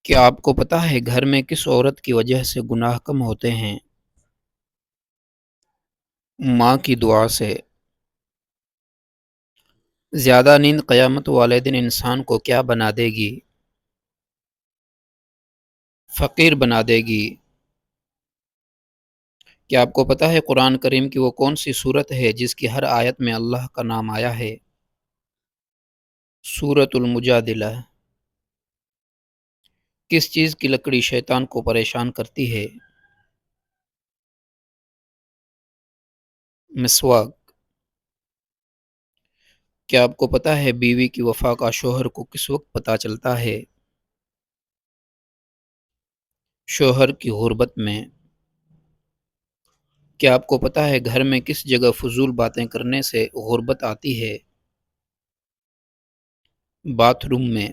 کیا آپ کو پتہ ہے گھر میں کس عورت کی وجہ سے گناہ کم ہوتے ہیں؟ ماں کی دعا سے۔ زیادہ نیند قیامت والے دن انسان کو کیا بنا دے گی؟ فقیر بنا دے گی۔ کیا آپ کو پتہ ہے قرآن کریم کی وہ کون سی صورت ہے جس کی ہر آیت میں اللہ کا نام آیا ہے؟ سورۃ المجادلہ۔ کس چیز کی لکڑی شیطان کو پریشان کرتی ہے؟ مسواک۔ کیا آپ کو پتہ ہے بیوی کی وفا کا شوہر کو کس وقت پتہ چلتا ہے؟ شوہر کی غربت میں۔ کیا آپ کو پتہ ہے گھر میں کس جگہ فضول باتیں کرنے سے غربت آتی ہے؟ باتھ روم میں۔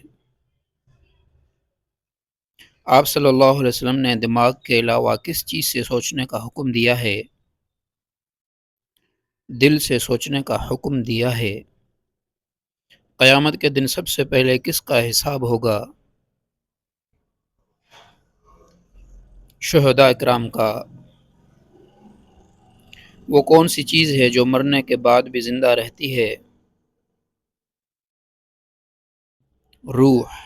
آپ صلی اللہ علیہ وسلم نے دماغ کے علاوہ کس چیز سے سوچنے کا حکم دیا ہے؟ دل سے سوچنے کا حکم دیا ہے۔ قیامت کے دن سب سے پہلے کس کا حساب ہوگا؟ شہداء اکرام کا۔ وہ کون سی چیز ہے جو مرنے کے بعد بھی زندہ رہتی ہے؟ روح۔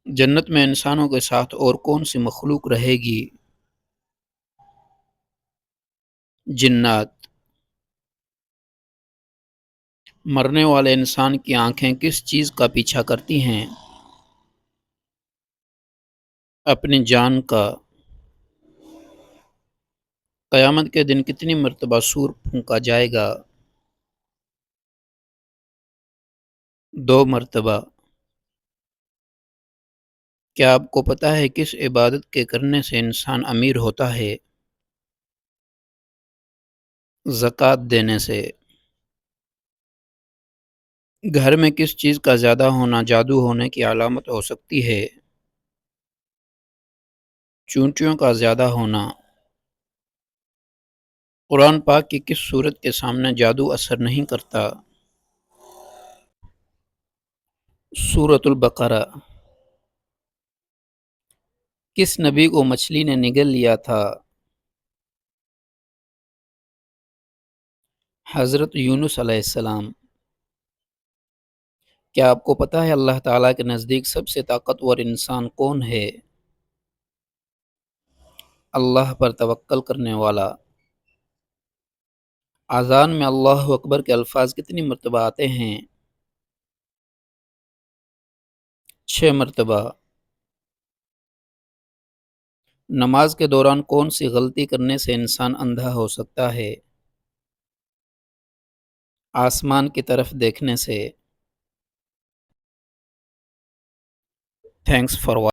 جنت میں انسانوں کے ساتھ اور کون سی مخلوق رہے گی؟ جنات۔ مرنے والے انسان کی آنکھیں کس چیز کا پیچھا کرتی ہیں؟ اپنی جان کا۔ قیامت کے دن کتنی مرتبہ سور پھونکا جائے گا؟ 2 مرتبہ۔ کیا آپ کو پتہ ہے کس عبادت کے کرنے سے انسان امیر ہوتا ہے؟ زکوٰۃ دینے سے۔ گھر میں کس چیز کا زیادہ ہونا جادو ہونے کی علامت ہو سکتی ہے؟ چونٹیوں کا زیادہ ہونا۔ قرآن پاک کی کس سورت کے سامنے جادو اثر نہیں کرتا؟ سورۃ البقرہ۔ کس نبی کو مچھلی نے نگل لیا تھا؟ حضرت یونس علیہ السلام۔ کیا آپ کو پتہ ہے اللہ تعالیٰ کے نزدیک سب سے طاقتور انسان کون ہے؟ اللہ پر توکل کرنے والا۔ اذان میں اللہ اکبر کے الفاظ کتنی مرتبہ آتے ہیں؟ 6 مرتبہ۔ نماز کے دوران کون سی غلطی کرنے سے انسان اندھا ہو سکتا ہے؟ آسمان کی طرف دیکھنے سے۔ Thanks for watching.